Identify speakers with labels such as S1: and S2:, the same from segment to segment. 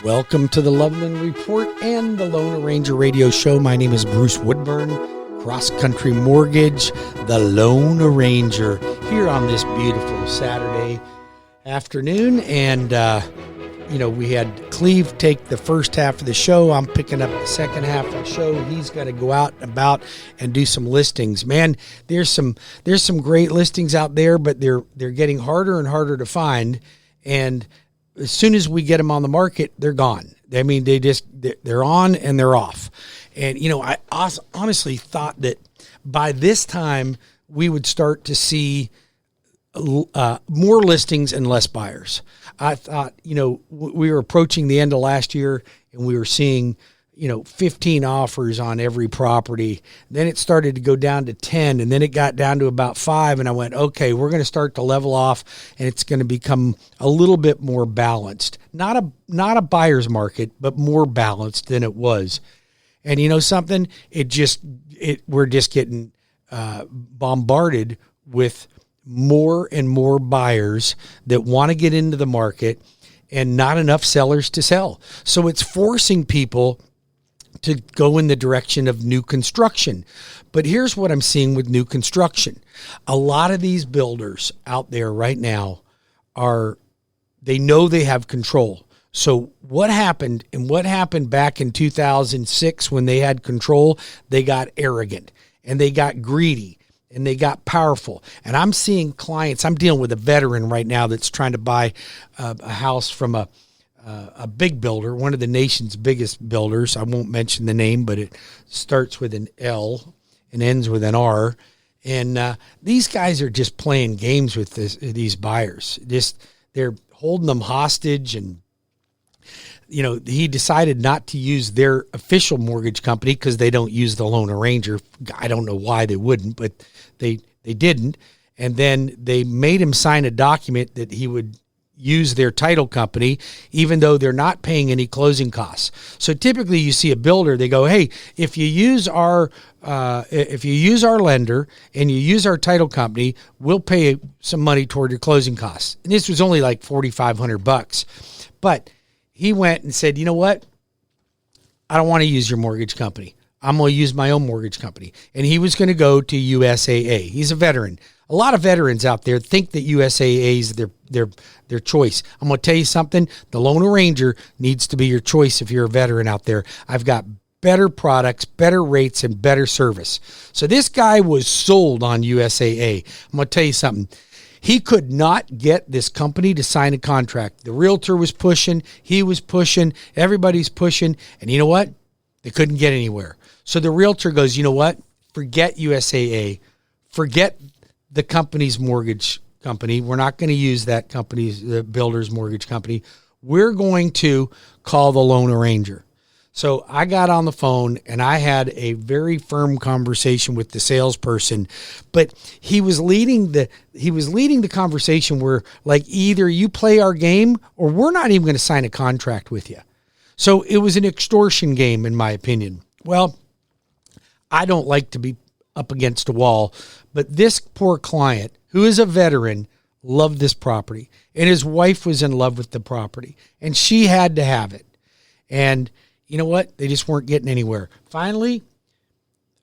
S1: Welcome to the Loveland Report and the Lone Ranger Radio Show. My name is Bruce Woodburn, CrossCountry Mortgage, the Lone Ranger, here on this beautiful Saturday afternoon. And, we had Cleve take the first half of the show. I'm picking up the second half of the show. He's got to go out and about and do some listings. Man, there's some great listings out there, but they're getting harder and harder to find. And as soon as we get them on the market, they're gone. I mean, they're on and they're off. And, I honestly thought that by this time we would start to see more listings and less buyers. I thought, we were approaching the end of last year and we were seeing, 15 offers on every property. Then it started to go down to 10, and then it got down to about 5. And I went, okay, we're going to start to level off, and it's going to become a little bit more balanced. Not a buyer's market, but more balanced than it was. And something, we're just getting bombarded with more and more buyers that want to get into the market and not enough sellers to sell. So it's forcing people to go in the direction of new construction. But here's what I'm seeing with new construction. A lot of these builders out there right now they know they have control. So what happened back in 2006 when they had control, they got arrogant and they got greedy and they got powerful. And I'm seeing clients, I'm dealing with a veteran right now that's trying to buy a house from a big builder, one of the nation's biggest builders. I won't mention the name, but it starts with an L and ends with an R. And these guys are just playing games with these buyers. They're holding them hostage. And, he decided not to use their official mortgage company because they don't use the Lone Ranger. I don't know why they wouldn't, but they didn't. And then they made him sign a document that he would use their title company, even though they're not paying any closing costs. So typically you see a builder, they go, hey, if you use our lender and you use our title company, we'll pay some money toward your closing costs. And this was only like $4,500. But he went and said, you know what? I don't want to use your mortgage company. I'm going to use my own mortgage company. And he was going to go to USAA. He's a veteran. A lot of veterans out there think that USAA is their choice. I'm going to tell you something. The Lone Ranger needs to be your choice if you're a veteran out there. I've got better products, better rates, and better service. So this guy was sold on USAA. I'm going to tell you something. He could not get this company to sign a contract. The realtor was pushing. He was pushing. Everybody's pushing. And you know what? They couldn't get anywhere. So the realtor goes, you know what? Forget USAA. Forget the company's mortgage company. We're not going to use that company's, the builder's mortgage company. We're going to call the Lone Ranger. So I got on the phone and I had a very firm conversation with the salesperson, but he was leading the conversation where, like, either you play our game or we're not even going to sign a contract with you. So it was an extortion game, in my opinion. Well, I don't like to be up against a wall, but this poor client, who is a veteran, loved this property, and his wife was in love with the property, and she had to have it. And you know what? They just weren't getting anywhere. Finally,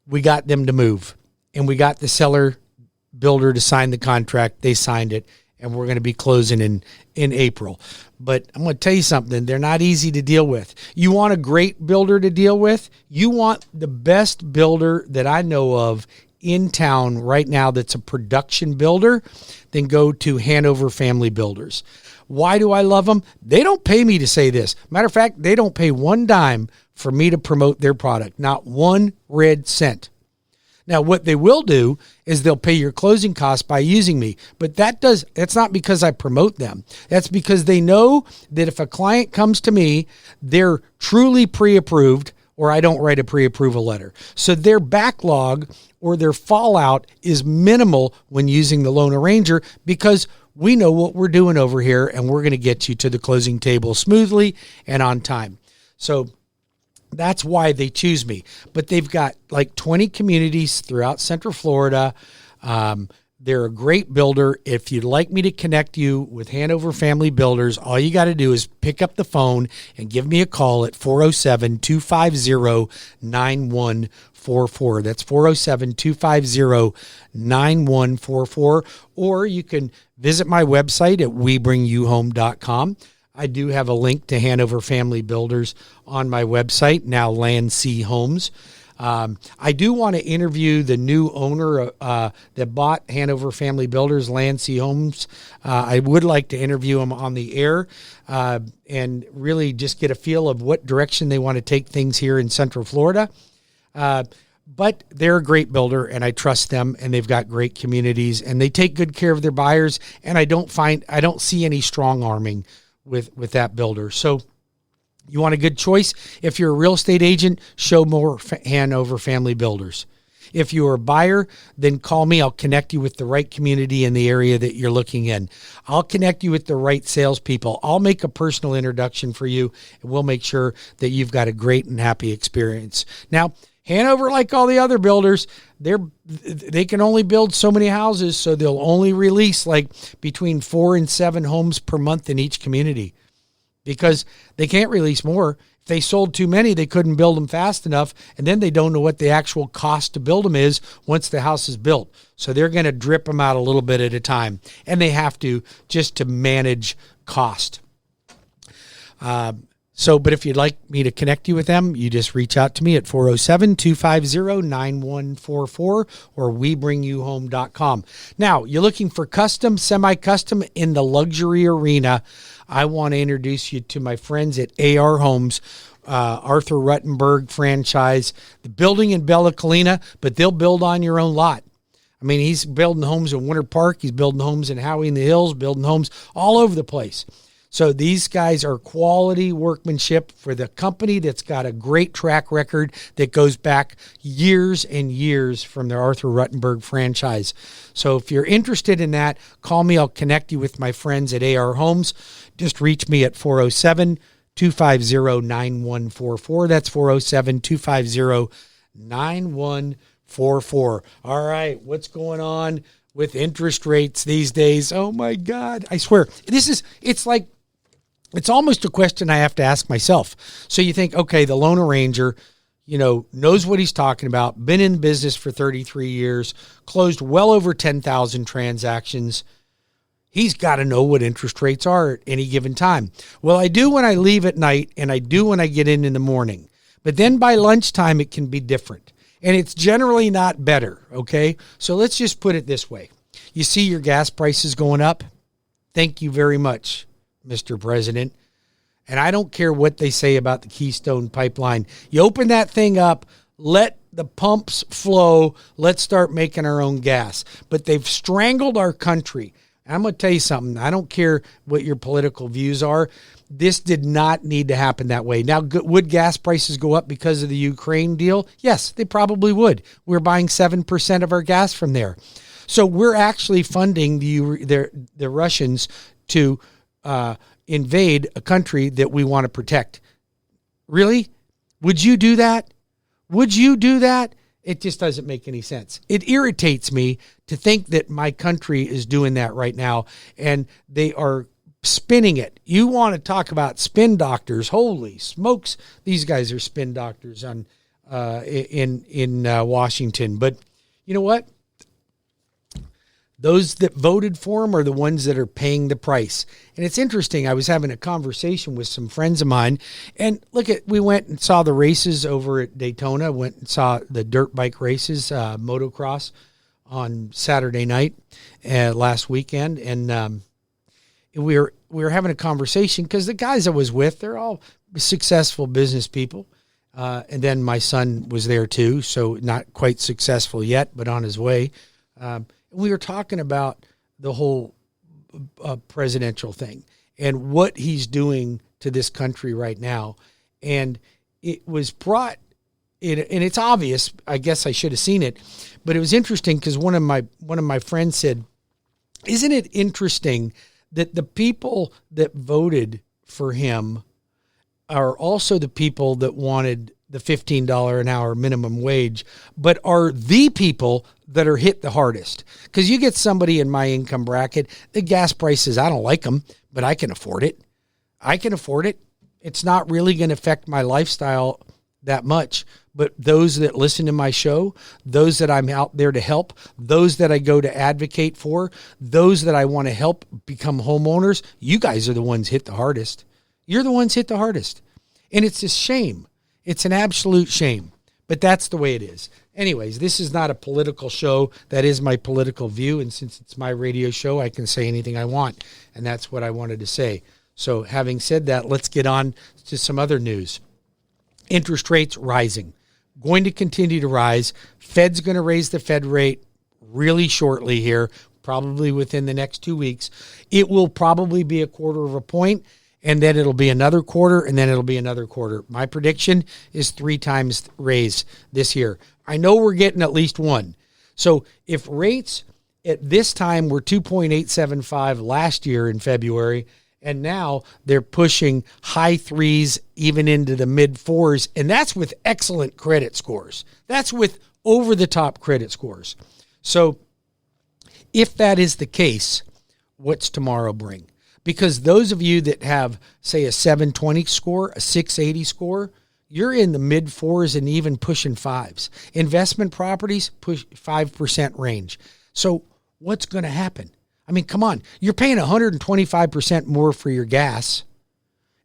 S1: we got them to move, and we got the seller builder to sign the contract. They signed it, and we're going to be closing in April. But I'm going to tell you something. They're not easy to deal with. You want a great builder to deal with? You want the best builder that I know of in town right now that's a production builder, then go to Hanover Family Builders. Why do I love them? They don't pay me to say this. Matter of fact, they don't pay one dime for me to promote their product. Not one red cent. Now, what they will do is they'll pay your closing costs by using me. But that's not because I promote them. That's because they know that if a client comes to me, they're truly pre-approved, or I don't write a pre-approval letter. So their backlog or their fallout is minimal when using the Lone Ranger, because we know what we're doing over here, and we're going to get you to the closing table smoothly and on time. So that's why they choose me. But they've got like 20 communities throughout Central Florida. They're a great builder. If you'd like me to connect you with Hanover Family Builders, all you got to do is pick up the phone and give me a call at 407-250-9144. That's 407-250-9144. Or you can visit my website at webringyouhome.com. I do have a link to Hanover Family Builders on my website, now Land C Homes. I do want to interview the new owner that bought Hanover Family Builders, Land C Homes. I would like to interview him on the air and really just get a feel of what direction they want to take things here in Central Florida. But they're a great builder, and I trust them, and they've got great communities, and they take good care of their buyers, and I don't see any strong arming with that builder. So you want a good choice? If you're a real estate agent, show more Hanover Family Builders. If you're a buyer, then call me. I'll connect you with the right community in the area that you're looking in. I'll connect you with the right salespeople. I'll make a personal introduction for you, and we'll make sure that you've got a great and happy experience. Now, Hanover, like all the other builders, they can only build so many houses, so they'll only release like between 4 and 7 homes per month in each community because they can't release more. If they sold too many, they couldn't build them fast enough, and then they don't know what the actual cost to build them is once the house is built. So they're going to drip them out a little bit at a time, and they have to just to manage cost. But if you'd like me to connect you with them, you just reach out to me at 407-250-9144 or webringyouhome.com. Now, you're looking for custom, semi-custom in the luxury arena. I want to introduce you to my friends at AR Homes, Arthur Ruttenberg franchise. The building in Bella Colina, but they'll build on your own lot. I mean, he's building homes in Winter Park. He's building homes in Howey in the Hills, building homes all over the place. So these guys are quality workmanship for the company that's got a great track record that goes back years and years from their Arthur Ruttenberg franchise. So if you're interested in that, call me. I'll connect you with my friends at AR Homes. Just reach me at 407-250-9144. That's 407-250-9144. All right, what's going on with interest rates these days? Oh my God, I swear. It's almost a question I have to ask myself. So you think, okay, the loan arranger, knows what he's talking about, been in business for 33 years, closed well over 10,000 transactions. He's got to know what interest rates are at any given time. Well, I do when I leave at night, and I do when I get in the morning. But then by lunchtime, it can be different. And it's generally not better, okay? So let's just put it this way. You see your gas prices going up? Thank you very much, Mr. President. And I don't care what they say about the Keystone Pipeline. You open that thing up, let the pumps flow, let's start making our own gas. But they've strangled our country. And I'm going to tell you something. I don't care what your political views are. This did not need to happen that way. Now, would gas prices go up because of the Ukraine deal? Yes, they probably would. We're buying 7% of our gas from there. So we're actually funding the Russians to invade a country that we want to protect. Really? Would you do that? Would you do that? It just doesn't make any sense. It irritates me to think that my country is doing that right now, and they are spinning it. You want to talk about spin doctors? Holy smokes! These guys are spin doctors in Washington. But you know what? Those that voted for him are the ones that are paying the price. And it's interesting. I was having a conversation with some friends of mine, and we went and saw the races over at Daytona, went and saw the dirt bike races, motocross on Saturday night last weekend. And we were having a conversation because the guys I was with, they're all successful business people. And then my son was there too. So not quite successful yet, but on his way. We were talking about the whole presidential thing and what he's doing to this country right now. And it was brought in, and it's obvious, I guess I should have seen it, but it was interesting because one of my friends said, isn't it interesting that the people that voted for him are also the people that wanted the $15 an hour minimum wage, but are the people that are hit the hardest. Because you get somebody in my income bracket, the gas prices, I don't like them, but I can afford it. I can afford it. It's not really going to affect my lifestyle that much. But those that listen to my show, those that I'm out there to help, those that I go to advocate for, those that I want to help become homeowners, you guys are the ones hit the hardest. You're the ones hit the hardest. And it's a shame. It's an absolute shame. But that's the way it is. Anyways, this is not a political show. That is my political view. And since it's my radio show, I can say anything I want. And that's what I wanted to say. So having said that, let's get on to some other news. Interest rates rising. Going to continue to rise. Fed's going to raise the Fed rate really shortly here, probably within the next 2 weeks. It will probably be a quarter of a point, and then it'll be another quarter, and then it'll be another quarter. My prediction is 3 times raise this year. I know we're getting at least one. So if rates at this time were 2.875 last year in February, and now they're pushing high 3s, even into the mid 4s. And that's with excellent credit scores. That's with over-the-top credit scores. So if that is the case, what's tomorrow bring? Because those of you that have, say, a 720 score, a 680 score, you're in the mid 4s and even pushing 5s. Investment properties push 5% range. So what's going to happen? I mean, come on. You're paying 125% more for your gas,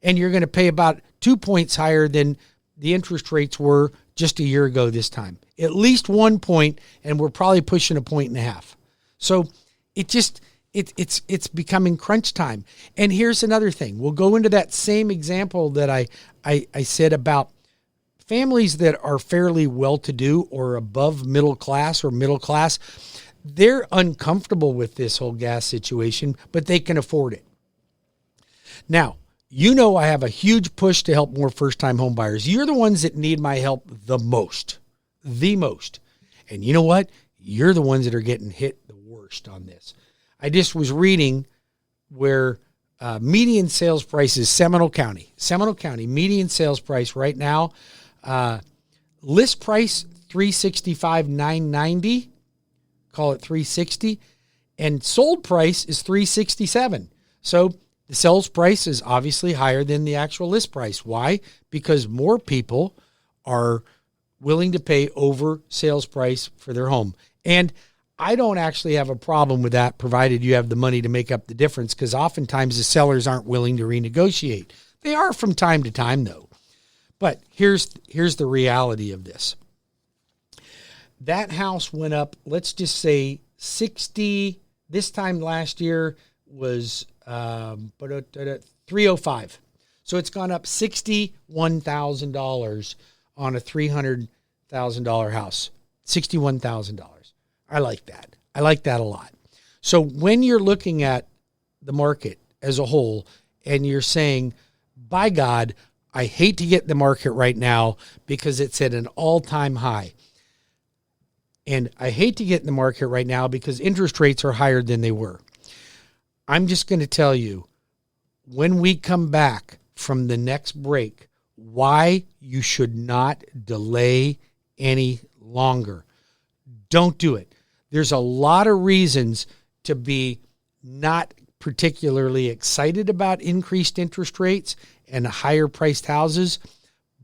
S1: and you're going to pay about 2 points higher than the interest rates were just a year ago this time. At least 1 point, and we're probably pushing 1.5 points. So it's becoming crunch time. And here's another thing. We'll go into that same example that I said about families that are fairly well-to-do or above middle class or middle class. They're uncomfortable with this whole gas situation, but they can afford it. Now, you know I have a huge push to help more first-time home buyers. You're the ones that need my help the most. And you know what? You're the ones that are getting hit the worst on this. I just was reading where median sales price is Seminole County, median sales price right now, list price $365,990. Call it $360, and sold price is $367. So the sales price is obviously higher than the actual list price. Why? Because more people are willing to pay over sales price for their home. And I don't actually have a problem with that, provided you have the money to make up the difference, because oftentimes the sellers aren't willing to renegotiate. They are from time to time, though. But here's the reality of this. That house went up, let's just say 60, this time last year was 305. So it's gone up $61,000 on a $300,000 house. $61,000. I like that. I like that a lot. So when you're looking at the market as a whole and you're saying, by God, I hate to get the market right now because it's at an all-time high. And I hate to get in the market right now because interest rates are higher than they were. I'm just going to tell you, when we come back from the next break, why you should not delay any longer. Don't do it. There's a lot of reasons to be not particularly excited about increased interest rates and higher priced houses.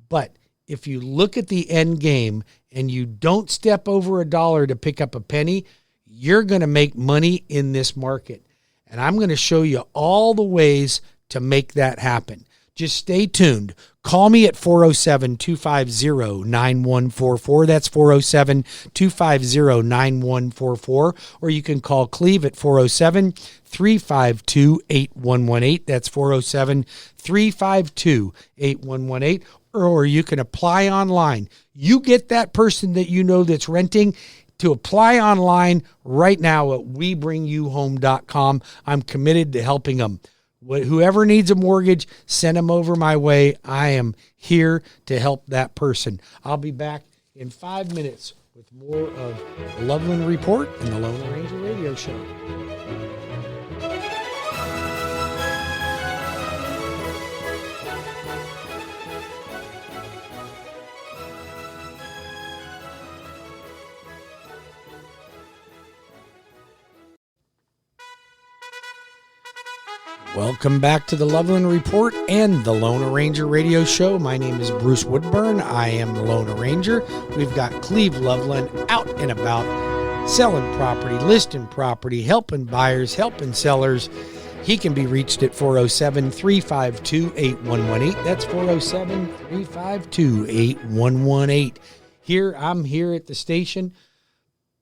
S1: But if you look at the end game and you don't step over $1 to pick up a penny, you're going to make money in this market. And I'm going to show you all the ways to make that happen. Just stay tuned. Call me at 407-250-9144. That's 407-250-9144. Or you can call Cleve at 407-352-8118. That's 407-352-8118. Or you can apply online. You get that person that you know that's renting to apply online right now at WeBringYouHome.com. I'm committed to helping them. Whoever needs a mortgage, send them over my way. I am here to help that person. I'll be back in 5 minutes with more of the Loveland Report and the Lone Ranger Radio Show. Welcome back to the Loveland Report and the Lone Ranger Radio Show. My name is Bruce Woodburn. I am the Lone Ranger. We've got Cleve Loveland out and about, selling property, listing property, helping buyers, helping sellers. He can be reached at 407-352-8118. That's 407-352-8118. I'm here at the station,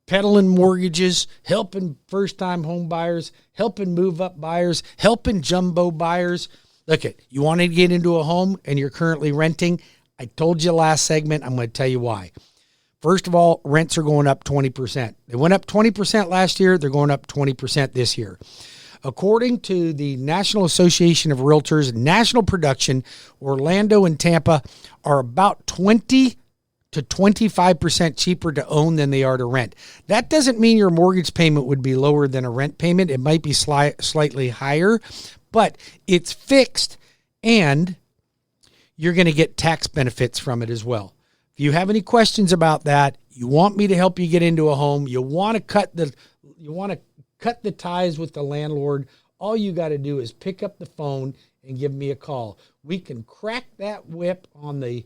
S1: peddling mortgages, helping first-time home buyers, helping move-up buyers, helping jumbo buyers. Look, you want to get into a home and you're currently renting? I told you last segment, I'm going to tell you why. First of all, rents are going up 20%. They went up 20% last year. They're going up 20% this year. According to the National Association of Realtors, national production, Orlando and Tampa are about 20 to 25% cheaper to own than they are to rent. That doesn't mean your mortgage payment would be lower than a rent payment. It might be slightly higher, but it's fixed and you're going to get tax benefits from it as well. If you have any questions about that, you want me to help you get into a home, you want to cut the ties with the landlord, all you got to do is pick up the phone and give me a call. We can crack that whip on the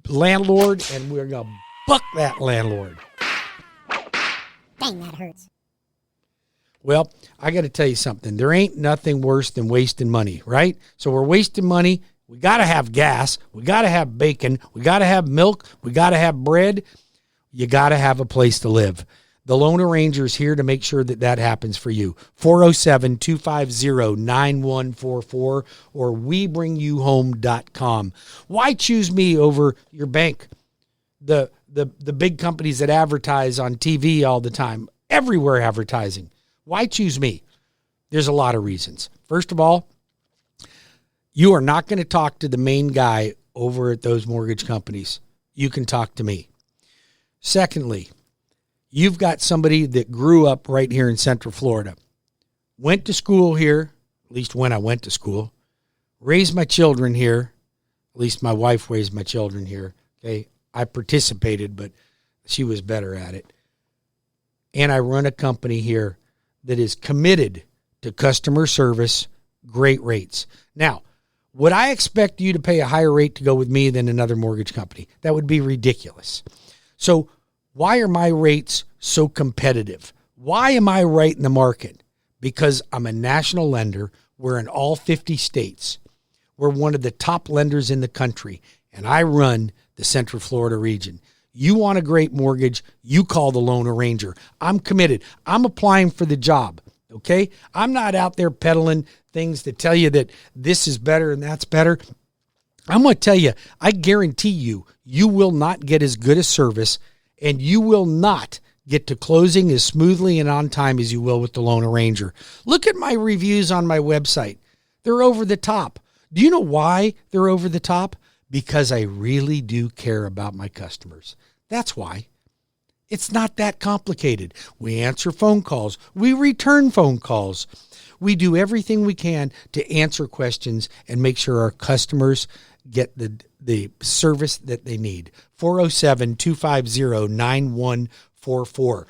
S1: landlord, and we're going to buck that landlord.
S2: Dang, that hurts.
S1: Well, I got to tell you something. There ain't nothing worse than wasting money, right? So we're wasting money. We got to have gas. We got to have bacon. We got to have milk. We got to have bread. You got to have a place to live. The Lone Ranger is here to make sure that happens for you. 407-250-9144 or WeBringYouHome.com. Why choose me over your bank? The big companies that advertise on TV all the time, everywhere advertising. Why choose me? There's a lot of reasons. First of all, you are not going to talk to the main guy over at those mortgage companies. You can talk to me. Secondly, you've got somebody that grew up right here in Central Florida, went to school here, at least when I went to school, raised my children here, at least my wife raised my children here. Okay, I participated, but she was better at it. And I run a company here that is committed to customer service, great rates. Now, would I expect you to pay a higher rate to go with me than another mortgage company? That would be ridiculous. So why are my rates so competitive? Why am I right in the market? Because I'm a national lender. We're in all 50 states. We're one of the top lenders in the country, and I run the Central Florida region. You want a great mortgage, you call the Lone Ranger. I'm committed. I'm applying for the job, okay? I'm not out there peddling things to tell you that this is better and that's better. I'm going to tell you, I guarantee you, you will not get as good a service and you will not get to closing as smoothly and on time as you will with the Lone Ranger. Look at my reviews on my website. They're over the top. Do you know why they're over the top? Because I really do care about my customers. That's why. It's not that complicated. We answer phone calls. We return phone calls. We do everything we can to answer questions and make sure our customers get the service that they need. 407-250-9144.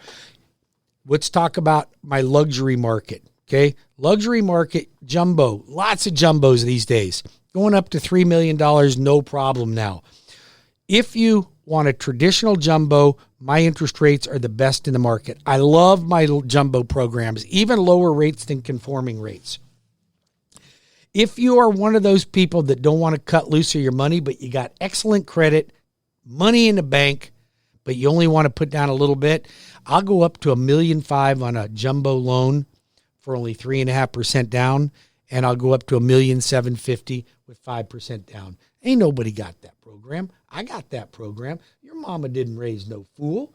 S1: Let's talk about my luxury market, okay? Luxury market, jumbo, lots of jumbos these days. Going up to $3 million, no problem now. If you want a traditional jumbo, my interest rates are the best in the market. I love my jumbo programs, even lower rates than conforming rates. If you are one of those people that don't want to cut loose of your money, but you got excellent credit, money in the bank, but you only want to put down a little bit, I'll go up to $1.5 million on a jumbo loan for only 3.5% down, and I'll go up to $1.75 million with 5% down. Ain't nobody got that program. I got that program. Your mama didn't raise no fool.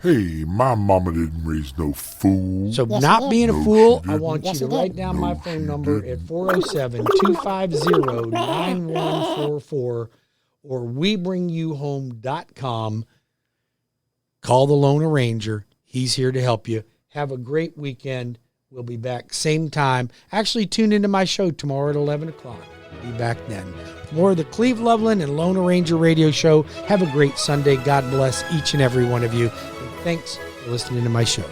S3: Hey, my mama didn't raise no fool.
S1: So
S2: Yes,
S1: not
S2: she
S1: being
S2: did.
S1: a fool,
S3: No,
S1: I
S3: she
S1: want
S2: Yes,
S1: you to
S2: she
S1: write
S2: did.
S1: down my
S3: No,
S1: phone
S3: she
S1: number
S3: didn't.
S1: at 407-250-9144 or WeBringYouHome.com. Call the Lone Ranger. He's here to help you. Have a great weekend. We'll be back same time. Actually, tune into my show tomorrow at 11 o'clock. Be back then. More of the Cleve Loveland and Lone Ranger radio show. Have a great Sunday. God bless each and every one of you. And thanks for listening to my show.